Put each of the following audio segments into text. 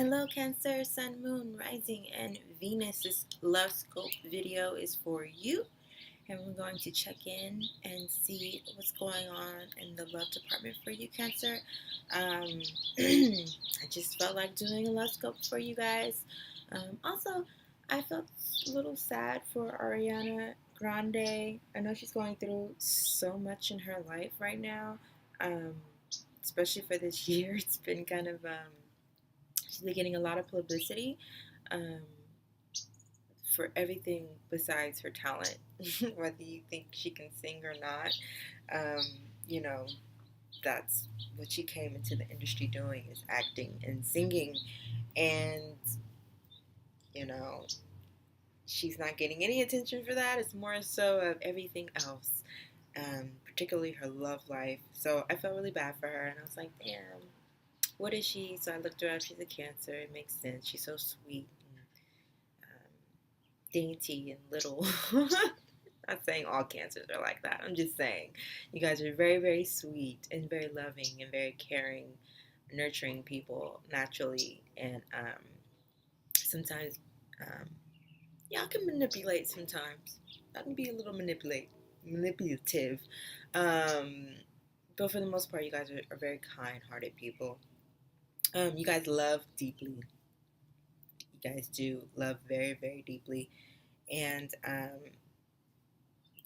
Hello Cancer, Sun, Moon, Rising, and Venus. This Love Scope video is for you, and we're going to check in and see what's going on in the love department for you, Cancer. I just felt like doing a Love Scope for you guys. Also, I felt a little sad for Ariana Grande. I know she's going through so much in her life right now, um, especially for this year. It's been kind of she's been getting a lot of publicity um, for everything besides her talent, whether you think she can sing or not. Um, you know, that's what she came into the industry doing, is acting and singing. And, you know, she's not getting any attention for that. It's more so of everything else, particularly her love life. So I felt really bad for her, and I was like, damn, what is she? So I looked her up. She's a Cancer. It makes sense. She's so sweet and dainty and little. Not saying all Cancers are like that. I'm just saying you guys are very, very sweet and very loving and very caring, nurturing people naturally. And sometimes y'all can manipulate sometimes. I can be a little manipulative. Um, but for the most part, you guys are very kind-hearted people. You guys love deeply. You guys do love very, very deeply. And,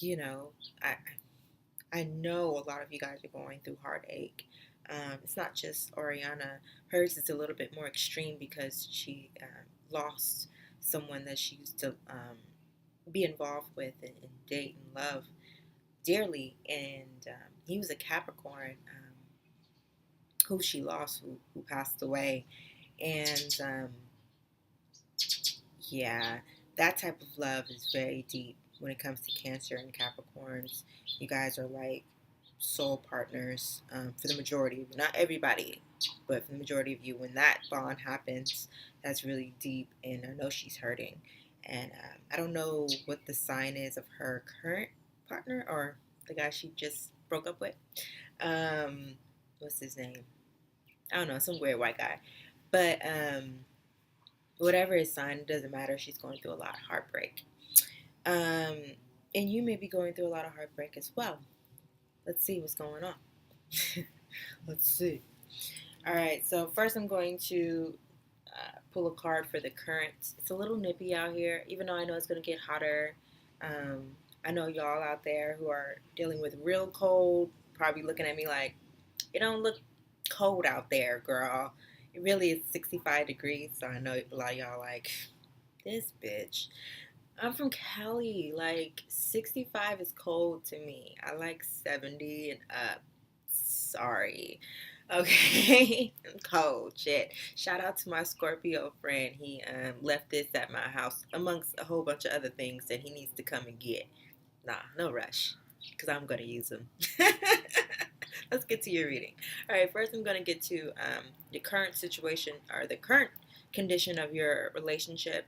you know, I know a lot of you guys are going through heartache. It's not just Oriana. Hers is a little bit more extreme because she lost someone that she used to be involved with and date and love dearly. And he was a Capricorn who she lost, who passed away. And yeah, that type of love is very deep when it comes to Cancer and Capricorns. You guys are like soul partners for the majority of you. Not everybody, but for the majority of you. When that bond happens, that's really deep, and I know she's hurting. And I don't know what the sign is of her current partner or the guy she just broke up with. What's his name? I don't know, some weird white guy. But whatever his sign, it doesn't matter. She's going through a lot of heartbreak. Um, and you may be going through a lot of heartbreak as well. Let's see what's going on. Let's see. All right, so first I'm going to pull a card for the current. It's a little nippy out here, even though I know it's going to get hotter. I know y'all out there who are dealing with real cold probably looking at me like, it don't look cold out there, girl. It really is 65 degrees, so I know a lot of y'all like, this bitch. I'm from Cali. Like, 65 is cold to me. I like 70 and up. Sorry. Okay. I'm cold. Shit. Shout out to my Scorpio friend. He left this at my house amongst a whole bunch of other things that he needs to come and get. Nah, no rush. Because I'm going to use them. Let's get to your reading. All right, first I'm going to get to the current situation or the current condition of your relationship,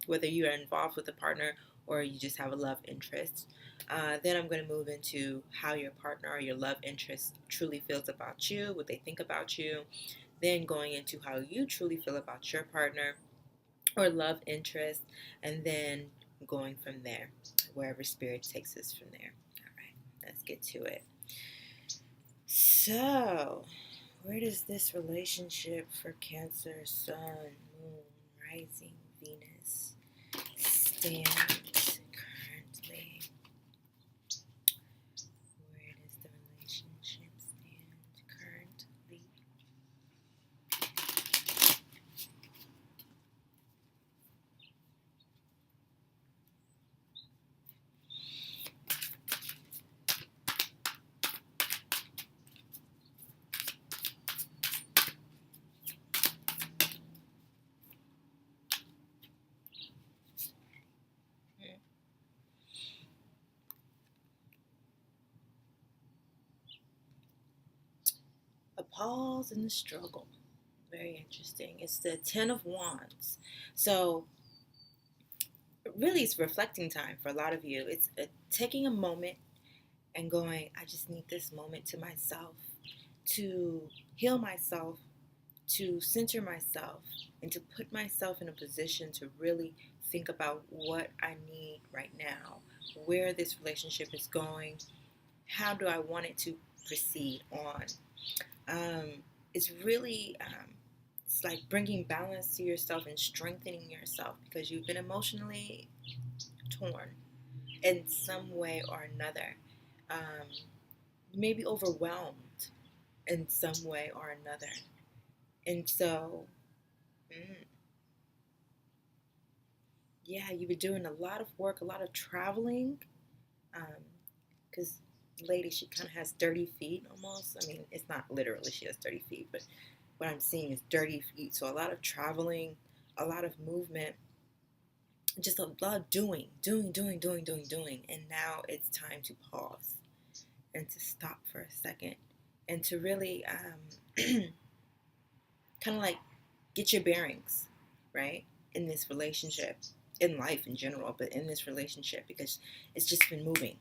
whether you are involved with a partner or you just have a love interest. Then I'm going to move into how your partner or your love interest truly feels about you, what they think about you. Then going into how you truly feel about your partner or love interest. And then going from there, wherever spirit takes us from there. All right, let's get to it. So, where does this relationship for Cancer, Sun, Moon, Rising, Venus stand currently? Where does the relationship stand currently? A pause in the struggle. Very interesting. It's the Ten of Wands. So, really, it's reflecting time for a lot of you. It's taking a moment and going, I just need this moment to myself to heal myself to center myself and to put myself in a position to really think about what I need right now, where this relationship is going, how do I want it to proceed on. It's really, it's like bringing balance to yourself and strengthening yourself because you've been emotionally torn in some way or another. Um, Maybe overwhelmed in some way or another. And so, mm, yeah, you've been doing a lot of work, a lot of traveling. Because lady, she kind of has dirty feet almost. I mean, it's not literally she has dirty feet, but what I'm seeing is dirty feet. So a lot of traveling, a lot of movement, just a lot of doing. And now it's time to pause and to stop for a second and to really kind of like get your bearings, right? In this relationship, in life in general, but in this relationship because it's just been moving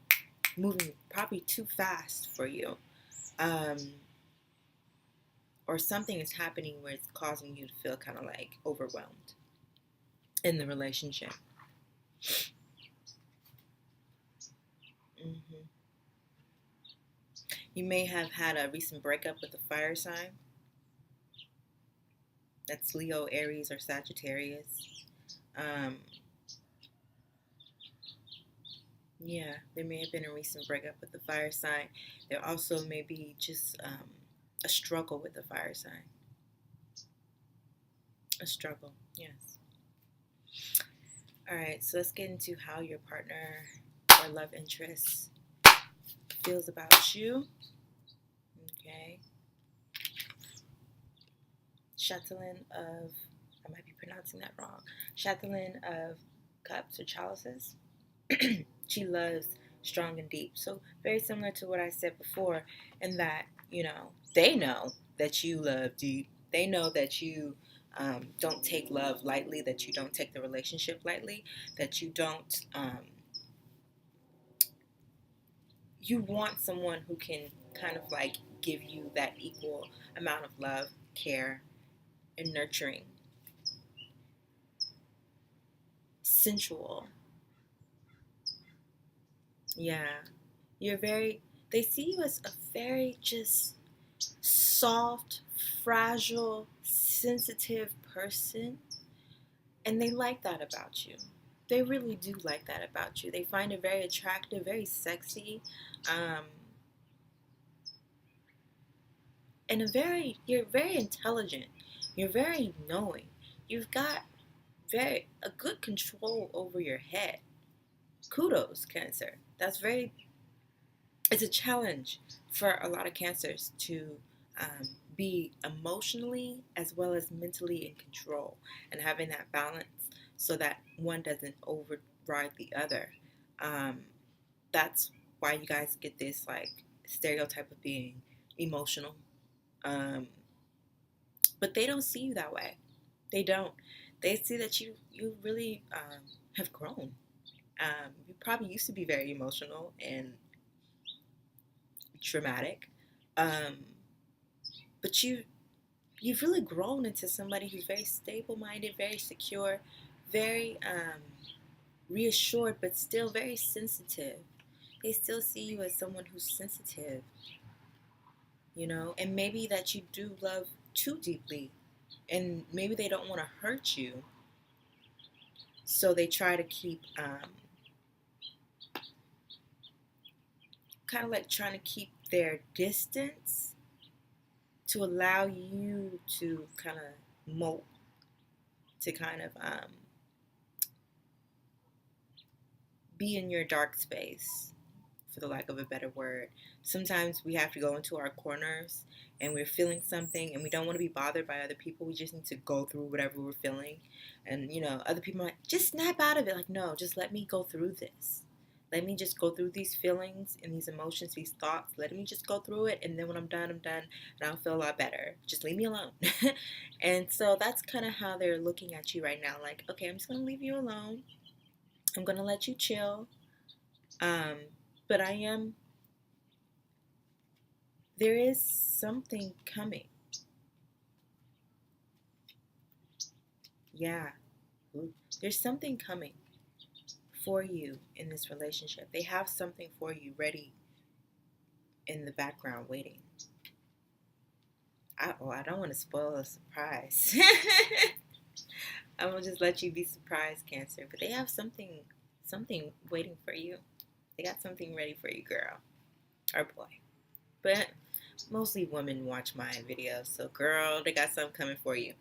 probably too fast for you. Um, or something is happening where it's causing you to feel kind of like overwhelmed in the relationship. hmm You may have had a recent breakup with a fire sign. That's Leo, Aries, or Sagittarius. Um, yeah, there may have been a recent breakup with the fire sign. There also may be just a struggle with the fire sign. A struggle, yes. All right, so let's get into how your partner or love interest feels about you. Okay. Chatelaine of, I might be pronouncing that wrong. Chatelaine of Cups or Chalices. She loves strong and deep. So very similar to what I said before, in that, they know that you love deep. They know that you don't take love lightly, that you don't take the relationship lightly, that you don't, you want someone who can kind of like give you that equal amount of love, care, and nurturing. Sensual. Yeah. They see you as a very just soft, fragile, sensitive person. And they like that about you. They really do like that about you. They find it very attractive, very sexy. Um, and you're very intelligent. You're very knowing. You've got a good control over your head. Kudos, Cancer. It's a challenge for a lot of Cancers to be emotionally as well as mentally in control and having that balance so that one doesn't override the other. Um, that's why you guys get this like stereotype of being emotional. Um, but they don't see you that way. They don't. They see that you really have grown. You probably used to be very emotional and dramatic, um, but you've really grown into somebody who's very stable-minded, very secure, very reassured, but still very sensitive. They still see you as someone who's sensitive, and maybe that you do love too deeply, and maybe they don't want to hurt you, so they try to keep kind of like trying to keep their distance to allow you to kind of molt, to kind of be in your dark space, for the lack of a better word. Sometimes we have to go into our corners and we're feeling something and we don't want to be bothered by other people. We just need to go through whatever we're feeling. And, other people are like, just snap out of it. Like, no, just let me go through this. Let me just go through these feelings and these emotions, these thoughts. Let me just go through it. And then when I'm done, and I'll feel a lot better. Just leave me alone. And so that's kind of how they're looking at you right now. Like, okay, I'm just going to leave you alone. I'm going to let you chill. But there is something coming. Yeah. Ooh. There's something coming for you in this relationship. They have something for you ready in the background waiting. I don't want to spoil a surprise. I'm gonna just let you be surprised, Cancer. But they have something waiting for you. They got something ready for you, girl or boy. But mostly women watch my videos, so girl, they got something coming for you.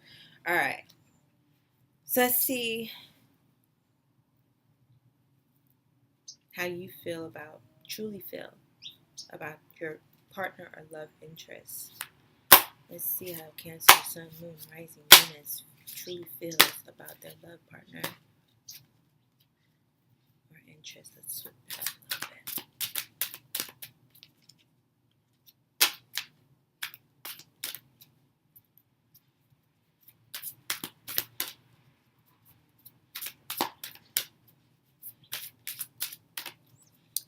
All right. So let's see how you truly feel about your partner or love interest. Let's see how Cancer, Sun, Moon, Rising, Venus truly feels about their love partner or interest. Let's switch it up a little bit.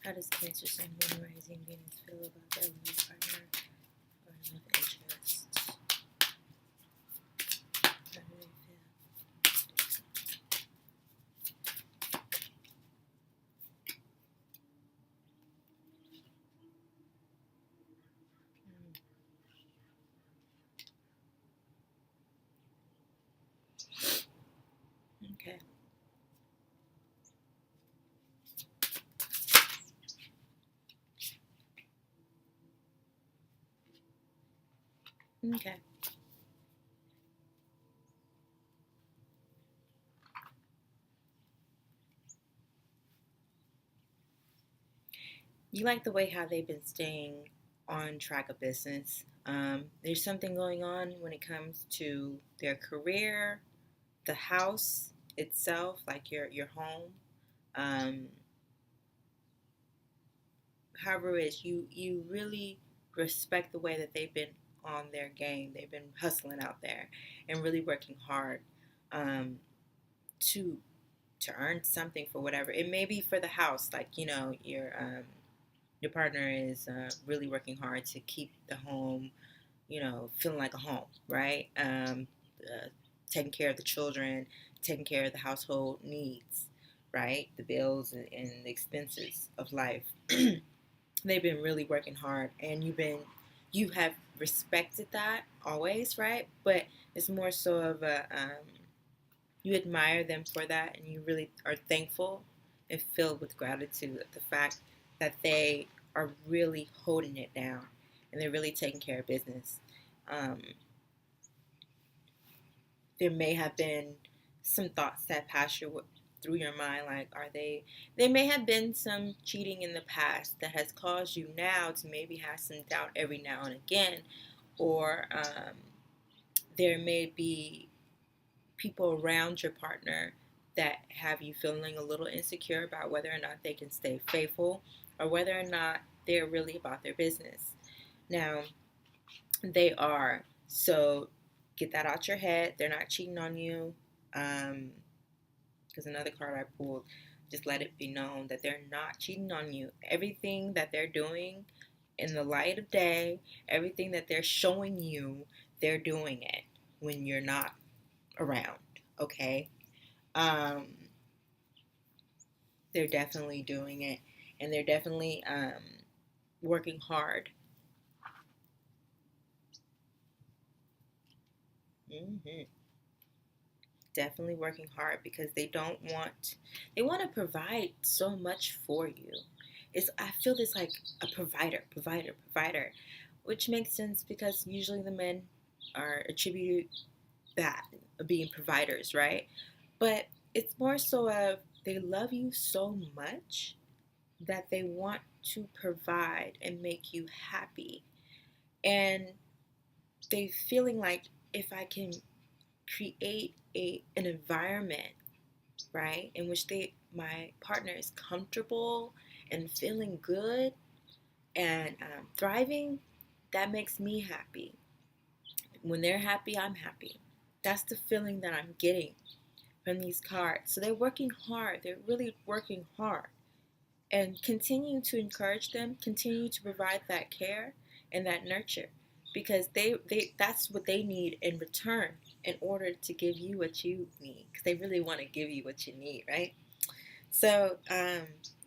How does Cancer, Sun, Moon, Rising, Venus feel about their love partner or love interest? How do they feel? Okay. Okay. You like the way how they've been staying on track of business. There's something going on when it comes to their career, the house itself, like your home. Um, However it is, you really respect the way that they've been on their game. They've been hustling out there and really working hard um, to to earn something for whatever it may be for the house. Like your partner is really working hard to keep the home, feeling like a home, right? Taking care of the children, taking care of the household needs, right? The bills and the expenses of life. They've been really working hard, and you have respected that always, right? But it's more so of a you admire them for that, and you really are thankful and filled with gratitude at the fact that they are really holding it down and they're really taking care of business. Um, there may have been some thoughts that pass through your mind, like, there may have been some cheating in the past that has caused you now to maybe have some doubt every now and again, or there may be people around your partner that have you feeling a little insecure about whether or not they can stay faithful or whether or not they're really about their business. Now, they are. So get that out your head. They're not cheating on you. Because another card I pulled, just let it be known that they're not cheating on you. Everything that they're doing in the light of day, everything that they're showing you, they're doing it when you're not around. Okay? Um, they're definitely doing it, and they're definitely working hard. Mm-hmm. Definitely working hard because they want to provide so much for you. I feel this like a provider, which makes sense because usually the men are attributed that of being providers, right? But it's more so of they love you so much that they want to provide and make you happy, and they feeling like if I can create an environment, right, in which my partner is comfortable and feeling good and thriving, that makes me happy. When they're happy, I'm happy. That's the feeling that I'm getting from these cards. So they're working hard. They're really working hard. And continue to encourage them, continue to provide that care and that nurture. because they that's what they need in return in order to give you what you need, because they really want to give you what you need, right? So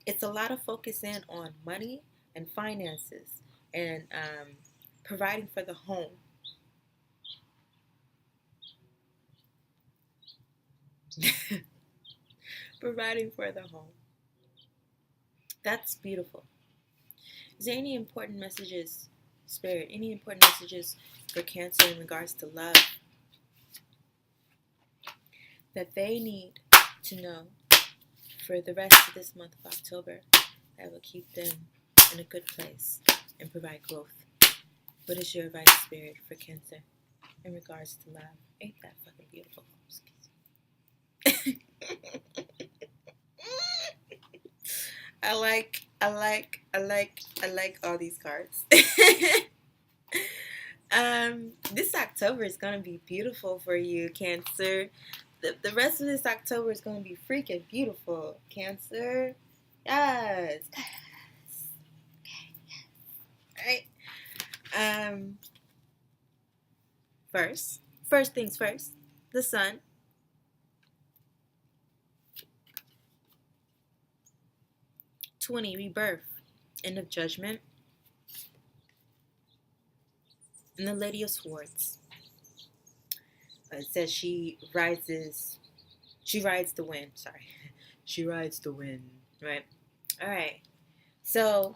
it's a lot of focus in on money and finances and providing for the home. Providing for the home. That's beautiful. Is there any important messages, Spirit? Any important messages for Cancer in regards to love that they need to know for the rest of this month of October that will keep them in a good place and provide growth? What is your advice, Spirit, for Cancer in regards to love? Ain't that fucking beautiful? I like all these cards. This October is gonna be beautiful for you, Cancer. The rest of this October is gonna be freaking beautiful, Cancer. Yes. Okay. All right. First things first. The Sun. 20, rebirth, end of judgment, and the Lady of Swords. It says she rides the wind. Sorry, she rides the wind. Right. All right. So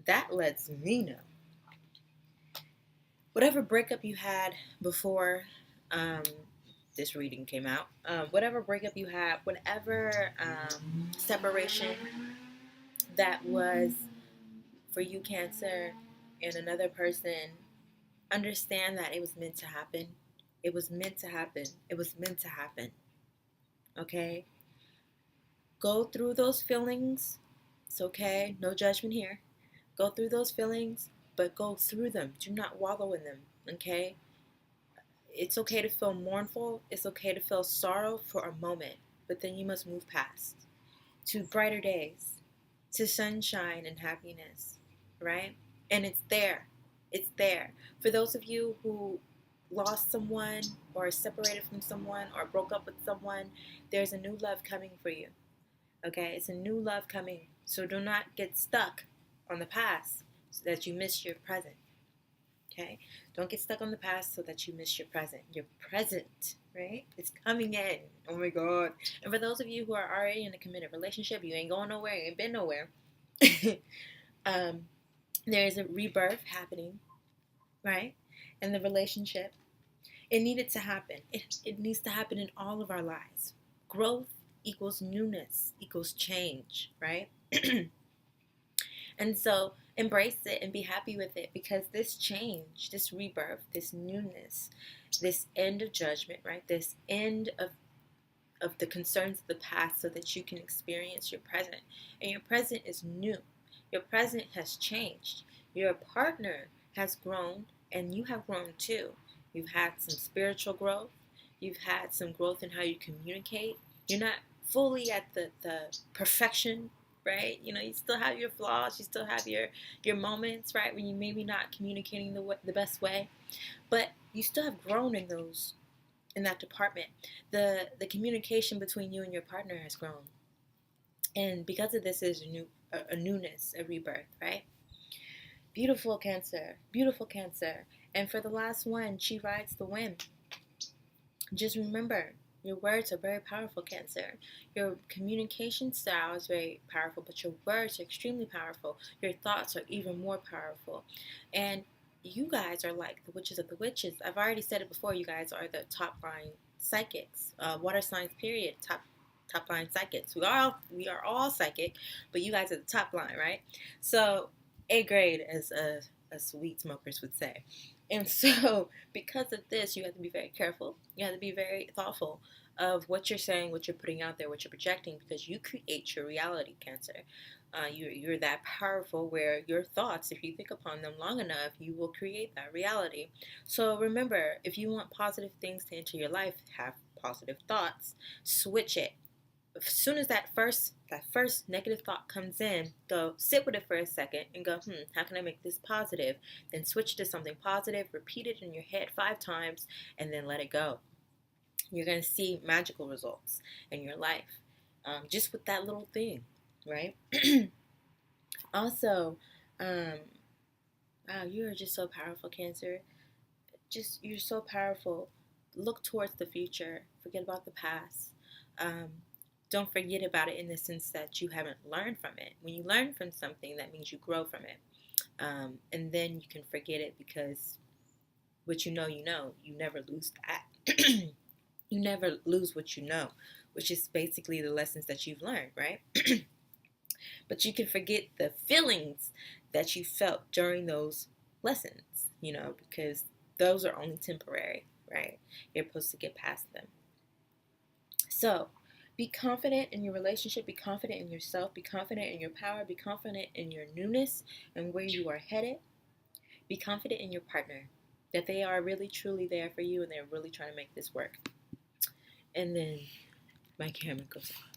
that lets me know whatever breakup you had before this reading came out, whatever breakup you had, whatever separation that was for you, Cancer, and another person, understand that it was meant to happen. It was meant to happen. It was meant to happen. Okay? Go through those feelings. It's okay. No judgment here. Go through those feelings, but go through them. Do not wallow in them. Okay? It's okay to feel mournful. It's okay to feel sorrow for a moment, but then you must move past to brighter days, to sunshine and happiness, right? And it's there. It's there. For those of you who lost someone or separated from someone or broke up with someone, there's a new love coming for you. Okay? It's a new love coming. So do not get stuck on the past so that you miss your present. Okay? Don't get stuck on the past so that you miss your present. Your present, right? It's coming in. Oh my God. And for those of you who are already in a committed relationship, you ain't going nowhere, you ain't been nowhere. There is a rebirth happening, right? In the relationship. It needed to happen. It needs to happen in all of our lives. Growth equals newness, equals change, right? And so embrace it and be happy with it, because this change, this rebirth, this newness, this end of judgment, right? This end of the concerns of the past so that you can experience your present. And your present is new. Your present has changed. Your partner has grown and you have grown too. You've had some spiritual growth. You've had some growth in how you communicate. You're not fully at the perfection, right? You know, you still have your flaws. You still have your moments, right, when you maybe not communicating the best way. But you still have grown in that department. The communication between you and your partner has grown. And because of this, there's a newness, a rebirth, right? Beautiful, Cancer. Beautiful, Cancer. And for the last one, she rides the wind. Just remember, your words are very powerful, Cancer. Your communication style is very powerful, but your words are extremely powerful. Your thoughts are even more powerful. And you guys are like the witches of the witches. I've already said it before. You guys are the top line psychics. Water signs, period. Top line psychics. We are all psychic, but you guys are the top line, right? So A grade, as weed smokers would say. And so, because of this, you have to be very careful. You have to be very thoughtful of what you're saying, what you're putting out there, what you're projecting, because you create your reality, Cancer. You're that powerful where your thoughts, if you think upon them long enough, you will create that reality. So remember, if you want positive things to enter your life, have positive thoughts. Switch it. as soon as that first negative thought comes in, go sit with it for a second and go, how can I make this positive? Then switch to something positive, repeat it in your head 5 times, and then let it go. You're going to see magical results in your life, just with that little thing, right? Also, wow, you are just so powerful, Cancer. You're so powerful. Look towards the future. Forget about the past. Um, don't forget about it in the sense that you haven't learned from it. When you learn from something, that means you grow from it. And then you can forget it, because what you know, you never lose that. You never lose what you know, which is basically the lessons that you've learned, right? But you can forget the feelings that you felt during those lessons, because those are only temporary, right? You're supposed to get past them. So be confident in your relationship, be confident in yourself, be confident in your power, be confident in your newness and where you are headed. Be confident in your partner, that they are really truly there for you and they're really trying to make this work. And then my camera goes off.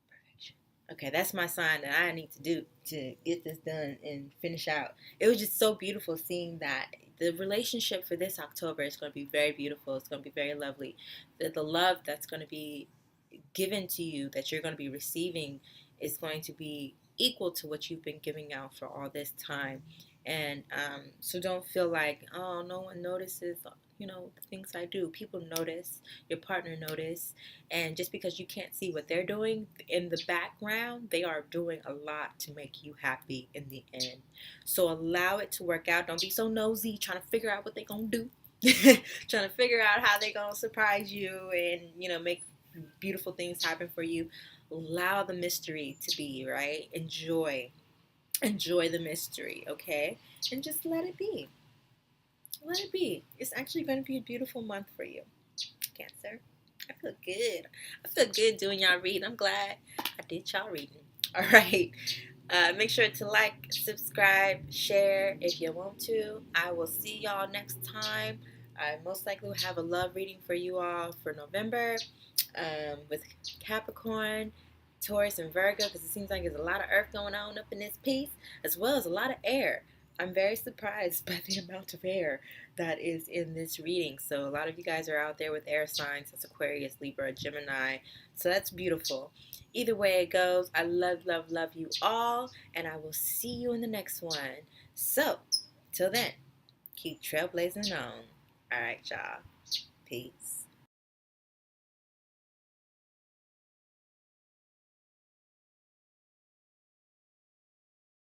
Perfection. Okay, that's my sign that I need to do to get this done and finish out. It was just so beautiful seeing that. The relationship for this October is going to be very beautiful. It's going to be very lovely. The love that's going to be given to you, that you're going to be receiving, is going to be equal to what you've been giving out for all this time. And so don't feel like, oh, no one notices, the things I do. People notice, your partner notice, and just because you can't see what they're doing in the background, they are doing a lot to make you happy in the end. So allow it to work out. Don't be so nosy trying to figure out what they're going to do. Trying to figure out how they're going to surprise you and, make beautiful things happen for you. Allow the mystery to be, right? Enjoy the mystery, okay? And just let it be. Let it be. It's actually going to be a beautiful month for you, Cancer. I feel good. I feel good doing y'all reading. I'm glad I did y'all reading. All right. Make sure to like, subscribe, share if you want to. I will see y'all next time. I most likely will have a love reading for you all for November, with Capricorn, Taurus, and Virgo, because it seems like there's a lot of earth going on up in this piece, as well as a lot of air. I'm very surprised by the amount of air that is in this reading. So a lot of you guys are out there with air signs. That's Aquarius, Libra, Gemini. So that's beautiful. Either way it goes, I love, love, love you all, and I will see you in the next one. So, till then, keep trailblazing on. All right, y'all. Peace.